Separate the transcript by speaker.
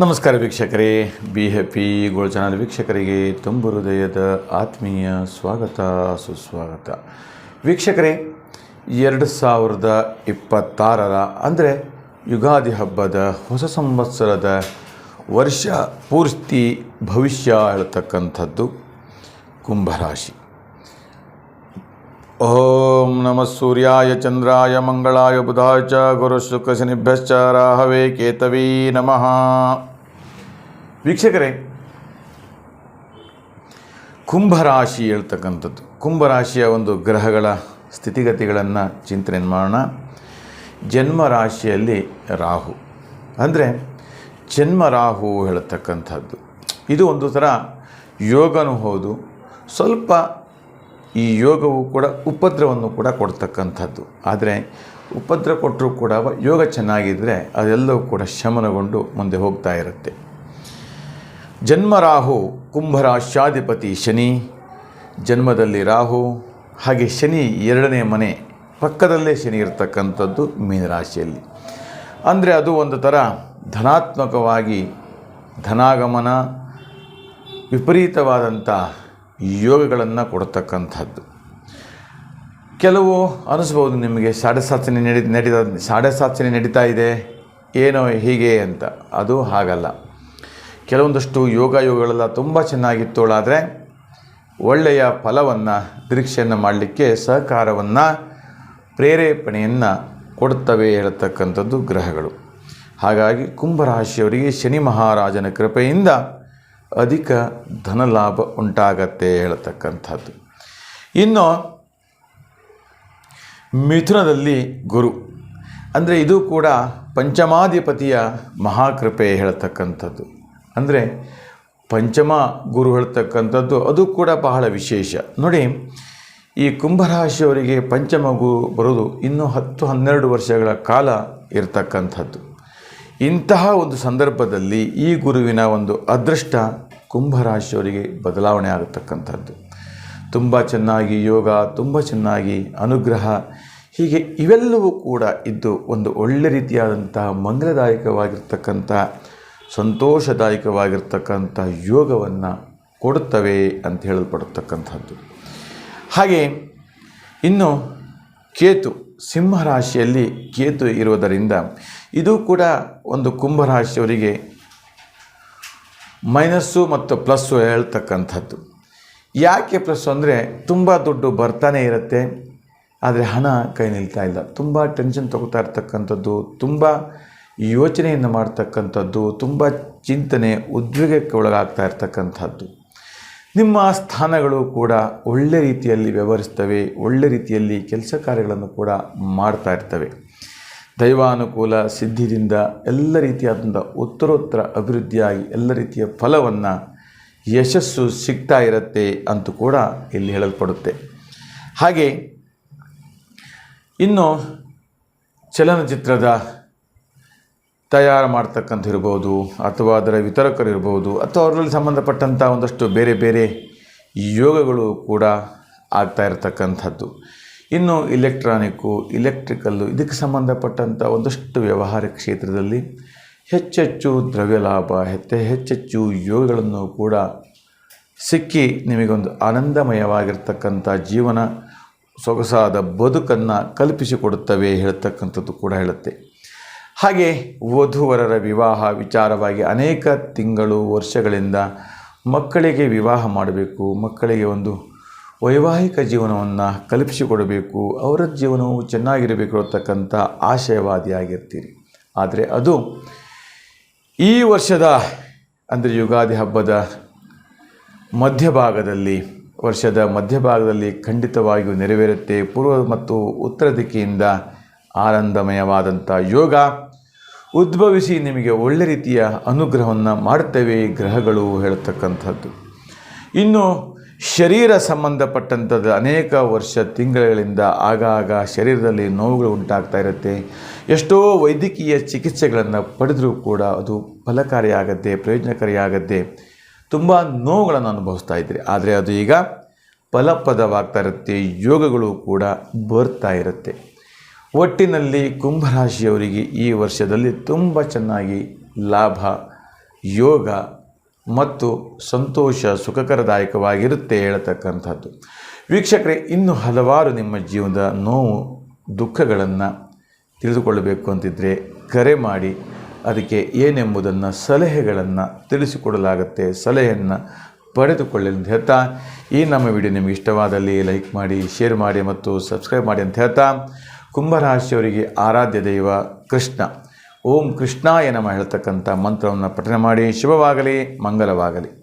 Speaker 1: ನಮಸ್ಕಾರ ವೀಕ್ಷಕರೇ, be happy gold channel ವೀಕ್ಷಕರಿಗೆ ತುಂಬು ಹೃದಯದ ಆತ್ಮೀಯ ಸ್ವಾಗತ ಸುಸ್ವಾಗತ. ವೀಕ್ಷಕರೇ, 2026 ಅಂದರೆ ಯುಗಾದಿ ಹಬ್ಬದ ಹೊಸ ಸಂವತ್ಸರದ ವರ್ಷ ಪೂರ್ತಿ ಭವಿಷ್ಯ ಹೇಳ್ತಕ್ಕಂಥದ್ದು ಕುಂಭರಾಶಿ. ಓಂ ನಮಃ ಸೂರ್ಯಾಯ ಚಂದ್ರಾಯ ಮಂಗಳಾಯ ಬುಧಾಯ ಚ ಗುರು ಶುಕ್ರ ಶನಿಭ್ಯಶ್ಚ ರಾಹವೇ ಕೇತವೇ ನಮಃ. ವೀಕ್ಷಕರೇ, ಕುಂಭರಾಶಿ ಹೇಳ್ತಕ್ಕಂಥದ್ದು, ಕುಂಭರಾಶಿಯ ಒಂದು ಗ್ರಹಗಳ ಸ್ಥಿತಿಗತಿಗಳನ್ನು ಚಿಂತನೆ ಮಾಡೋಣ. ಜನ್ಮರಾಶಿಯಲ್ಲಿ ರಾಹು ಅಂದರೆ ಜನ್ಮರಾಹು ಹೇಳ್ತಕ್ಕಂಥದ್ದು ಇದು ಒಂದು ಥರ ಯೋಗನೂ ಹೌದು, ಸ್ವಲ್ಪ ಈ ಯೋಗವು ಕೂಡ ಉಪದ್ರವನ್ನು ಕೂಡ ಕೊಡ್ತಕ್ಕಂಥದ್ದು. ಆದರೆ ಉಪದ್ರ ಕೊಟ್ಟರೂ ಕೂಡ ಯೋಗ ಚೆನ್ನಾಗಿದ್ದರೆ ಅದೆಲ್ಲವೂ ಕೂಡ ಶಮನಗೊಂಡು ಮುಂದೆ ಹೋಗ್ತಾ ಇರುತ್ತೆ. ಜನ್ಮರಾಹು ಕುಂಭರಾಶ್ಯಾಧಿಪತಿ ಶನಿ, ಜನ್ಮದಲ್ಲಿ ರಾಹು, ಹಾಗೆ ಶನಿ 2ನೇ ಮನೆ ಪಕ್ಕದಲ್ಲೇ ಶನಿ ಇರತಕ್ಕಂಥದ್ದು ಮೀನರಾಶಿಯಲ್ಲಿ. ಅಂದರೆ ಅದು ಒಂದು ಥರ ಧನಾತ್ಮಕವಾಗಿ ಧನಾಗಮನ, ವಿಪರೀತವಾದಂಥ ಯೋಗಗಳನ್ನು ಕೊಡ್ತಕ್ಕಂಥದ್ದು. ಕೆಲವು ಅನಿಸ್ಬೋದು ನಿಮಗೆ ಸಾಡೆ ಸಾತ್ಸನೆ ನಡೀತಾ ಇದೆ ಏನೋ ಹೀಗೆ ಅಂತ. ಅದು ಹಾಗಲ್ಲ. ಕೆಲವೊಂದಷ್ಟು ಯೋಗಗಳೆಲ್ಲ ತುಂಬ ಚೆನ್ನಾಗಿತ್ತೋಳಾದರೆ ಒಳ್ಳೆಯ ಫಲವನ್ನು ನಿರೀಕ್ಷೆಯನ್ನು ಮಾಡಲಿಕ್ಕೆ ಸಹಕಾರವನ್ನು ಪ್ರೇರೇಪಣೆಯನ್ನು ಕೊಡುತ್ತವೆ ಹೇಳ್ತಕ್ಕಂಥದ್ದು ಗ್ರಹಗಳು. ಹಾಗಾಗಿ ಕುಂಭರಾಶಿಯವರಿಗೆ ಶನಿ ಮಹಾರಾಜನ ಕೃಪೆಯಿಂದ ಅಧಿಕ ಧನಲಾಭ ಉಂಟಾಗತ್ತೆ ಹೇಳ್ತಕ್ಕಂಥದ್ದು. ಇನ್ನು ಮಿಥುನದಲ್ಲಿ ಗುರು ಅಂದರೆ ಇದು ಕೂಡ ಪಂಚಮಾಧಿಪತಿಯ ಮಹಾಕೃಪೆ ಹೇಳ್ತಕ್ಕಂಥದ್ದು. ಅಂದರೆ ಪಂಚಮ ಗುರು ಹೇಳ್ತಕ್ಕಂಥದ್ದು ಅದು ಕೂಡ ಬಹಳ ವಿಶೇಷ. ನೋಡಿ, ಈ ಕುಂಭರಾಶಿಯವರಿಗೆ ಪಂಚಮ ಗುರು ಬರೋದು ಇನ್ನೂ 10-12 ವರ್ಷಗಳ ಕಾಲ ಇರತಕ್ಕಂಥದ್ದು. ಇಂತಹ ಒಂದು ಸಂದರ್ಭದಲ್ಲಿ ಈ ಗುರುವಿನ ಒಂದು ಅದೃಷ್ಟ ಕುಂಭರಾಶಿಯವರಿಗೆ ಬದಲಾವಣೆ ಆಗತಕ್ಕಂಥದ್ದು. ತುಂಬ ಚೆನ್ನಾಗಿ ಯೋಗ, ತುಂಬ ಚೆನ್ನಾಗಿ ಅನುಗ್ರಹ, ಹೀಗೆ ಇವೆಲ್ಲವೂ ಕೂಡ ಇದ್ದು ಒಂದು ಒಳ್ಳೆ ರೀತಿಯಾದಂತಹ ಮಂಗಲದಾಯಕವಾಗಿರ್ತಕ್ಕಂಥ ಸಂತೋಷದಾಯಕವಾಗಿರ್ತಕ್ಕಂಥ ಯೋಗವನ್ನು ಕೊಡುತ್ತವೆ ಅಂತ ಹೇಳಲ್ಪಡತಕ್ಕಂಥದ್ದು. ಹಾಗೆ ಇನ್ನು ಕೇತು, ಸಿಂಹರಾಶಿಯಲ್ಲಿ ಕೇತು ಇರುವುದರಿಂದ ಇದು ಕೂಡ ಒಂದು ಕುಂಭರಾಶಿಯವರಿಗೆ ಮೈನಸ್ಸು ಮತ್ತು ಪ್ಲಸ್ಸು ಹೇಳ್ತಕ್ಕಂಥದ್ದು. ಯಾಕೆ ಪ್ಲಸ್ಸು ಅಂದರೆ ತುಂಬ ದುಡ್ಡು ಬರ್ತಾನೆ ಇರುತ್ತೆ, ಆದರೆ ಹಣ ಕೈ ನಿಲ್ತಾ ಇಲ್ಲ. ತುಂಬ ಟೆನ್ಷನ್ ತಗೋತಾ ಇರ್ತಕ್ಕಂಥದ್ದು, ತುಂಬ ಯೋಚನೆಯನ್ನು ಮಾಡ್ತಕ್ಕಂಥದ್ದು, ತುಂಬ ಚಿಂತನೆ ಉದ್ವೇಗಕ್ಕೆ ಒಳಗಾಗ್ತಾ ಇರ್ತಕ್ಕಂಥದ್ದು. ನಿಮ್ಮ ಸ್ಥಾನಗಳು ಕೂಡ ಒಳ್ಳೆ ರೀತಿಯಲ್ಲಿ ವ್ಯವಹರಿಸ್ತವೆ, ಒಳ್ಳೆ ರೀತಿಯಲ್ಲಿ ಕೆಲಸ ಕಾರ್ಯಗಳನ್ನು ಕೂಡ ಮಾಡ್ತಾ ಇರ್ತವೆ. ದೈವಾನುಕೂಲ ಸಿದ್ಧಿದಿಂದ ಎಲ್ಲ ರೀತಿಯಾದಂಥ ಉತ್ತರೋತ್ತರ ಅಭಿವೃದ್ಧಿಯಾಗಿ ಎಲ್ಲ ರೀತಿಯ ಫಲವನ್ನು, ಯಶಸ್ಸು ಸಿಗ್ತಾ ಇರುತ್ತೆ ಅಂತೂ ಕೂಡ ಇಲ್ಲಿ ಹೇಳಲ್ಪಡುತ್ತೆ. ಹಾಗೆ ಇನ್ನು ಚಲನಚಿತ್ರದ ತಯಾರು ಮಾಡ್ತಕ್ಕಂಥ ಇರ್ಬೋದು, ಅಥವಾ ಅದರ ವಿತರಕರು ಇರ್ಬೋದು, ಅಥವಾ ಅವರಲ್ಲಿ ಸಂಬಂಧಪಟ್ಟಂಥ ಒಂದಷ್ಟು ಬೇರೆ ಬೇರೆ ಯೋಗಗಳು ಕೂಡ ಆಗ್ತಾ ಇರತಕ್ಕಂಥದ್ದು. ಇನ್ನು ಇಲೆಕ್ಟ್ರಿಕಲ್ಲು ಇದಕ್ಕೆ ಸಂಬಂಧಪಟ್ಟಂಥ ಒಂದಷ್ಟು ವ್ಯವಹಾರ ಕ್ಷೇತ್ರದಲ್ಲಿ ಹೆಚ್ಚೆಚ್ಚು ದ್ರವ್ಯ ಲಾಭ, ಹೆಚ್ಚೆಚ್ಚು ಯೋಗಗಳನ್ನು ಕೂಡ ಸಿಕ್ಕಿ ನಿಮಗೊಂದು ಆನಂದಮಯವಾಗಿರ್ತಕ್ಕಂಥ ಜೀವನ, ಸೊಗಸಾದ ಬದುಕನ್ನು ಕಲ್ಪಿಸಿಕೊಡುತ್ತವೆ ಹೇಳ್ತಕ್ಕಂಥದ್ದು ಕೂಡ ಹೇಳುತ್ತೆ. ಹಾಗೆ ವಧುವರರ ವಿವಾಹ ವಿಚಾರವಾಗಿ ಅನೇಕ ತಿಂಗಳು ವರ್ಷಗಳಿಂದ ಮಕ್ಕಳಿಗೆ ವಿವಾಹ ಮಾಡಬೇಕು, ಮಕ್ಕಳಿಗೆ ಒಂದು ವೈವಾಹಿಕ ಜೀವನವನ್ನು ಕಲ್ಪಿಸಿಕೊಡಬೇಕು, ಅವರ ಜೀವನವು ಚೆನ್ನಾಗಿರಬೇಕು ಅಂತಕ್ಕಂಥ ಆಶಯವಾದಿಯಾಗಿರ್ತೀರಿ. ಆದರೆ ಅದು ಈ ವರ್ಷದ ಅಂದರೆ ಯುಗಾದಿ ಹಬ್ಬದ ವರ್ಷದ ಮಧ್ಯಭಾಗದಲ್ಲಿ ಖಂಡಿತವಾಗಿಯೂ ನೆರವೇರುತ್ತೆ. ಪೂರ್ವ ಮತ್ತು ಉತ್ತರ ದಿಕ್ಕಿನಿಂದ ಆನಂದಮಯವಾದಂಥ ಯೋಗ ಉದ್ಭವಿಸಿ ನಿಮಗೆ ಒಳ್ಳೆ ರೀತಿಯ ಅನುಗ್ರಹವನ್ನು ಮಾಡುತ್ತವೆ ಗ್ರಹಗಳು ಹೇಳ್ತಕ್ಕಂಥದ್ದು. ಇನ್ನು ಶರೀರ ಸಂಬಂಧಪಟ್ಟಂಥದ್ದು ಅನೇಕ ತಿಂಗಳುಗಳಿಂದ ಆಗಾಗ ಶರೀರದಲ್ಲಿ ನೋವುಗಳು ಉಂಟಾಗ್ತಾ ಇರುತ್ತೆ. ಎಷ್ಟೋ ವೈದ್ಯಕೀಯ ಚಿಕಿತ್ಸೆಗಳನ್ನು ಪಡೆದರೂ ಕೂಡ ಅದು ಫಲಕಾರಿಯಾಗತ್ತೆ, ಪ್ರಯೋಜನಕಾರಿಯಾಗತ್ತೆ. ತುಂಬ ನೋವುಗಳನ್ನು ಅನುಭವಿಸ್ತಾ ಇದ್ರಿ, ಆದರೆ ಅದು ಈಗ ಫಲಪ್ರದವಾಗ್ತಾ ಇರುತ್ತೆ, ಯೋಗಗಳು ಕೂಡ ಬರ್ತಾ ಇರುತ್ತೆ. ಒಟ್ಟಿನಲ್ಲಿ ಕುಂಭರಾಶಿಯವರಿಗೆ ಈ ವರ್ಷದಲ್ಲಿ ತುಂಬ ಚೆನ್ನಾಗಿ ಲಾಭ ಯೋಗ ಮತ್ತು ಸಂತೋಷ ಸುಖಕರದಾಯಕವಾಗಿರುತ್ತೆ ಹೇಳ್ತಕ್ಕಂಥದ್ದು. ವೀಕ್ಷಕರೇ, ಇನ್ನೂ ಹಲವಾರು ನಿಮ್ಮ ಜೀವನದ ನೋವು ದುಃಖಗಳನ್ನು ತಿಳಿದುಕೊಳ್ಳಬೇಕು ಅಂತಿದ್ದರೆ ಕರೆ ಮಾಡಿ, ಅದಕ್ಕೆ ಏನೆಂಬುದನ್ನು ಸಲಹೆಗಳನ್ನು ತಿಳಿಸಿಕೊಡಲಾಗುತ್ತೆ. ಸಲಹೆಯನ್ನು ಪಡೆದುಕೊಳ್ಳಿ ಅಂತ ಹೇಳ್ತಾ, ಈ ನಮ್ಮ ವಿಡಿಯೋ ನಿಮಗೆ ಇಷ್ಟವಾದಲ್ಲಿ ಲೈಕ್ ಮಾಡಿ, ಶೇರ್ ಮಾಡಿ ಮತ್ತು ಸಬ್ಸ್ಕ್ರೈಬ್ ಮಾಡಿ ಅಂತ ಹೇಳ್ತಾ, ಕುಂಭರಾಶಿಯವರಿಗೆ ಆರಾಧ್ಯ ದೈವ ಕೃಷ್ಣ, ಓಂ ಕೃಷ್ಣಾಯ ನಮಃ ಹೇಳ್ತಕ್ಕಂಥ ಮಂತ್ರವನ್ನು ಪಠನೆ ಮಾಡಿ. ಶುಭವಾಗಲಿ, ಮಂಗಲವಾಗಲಿ.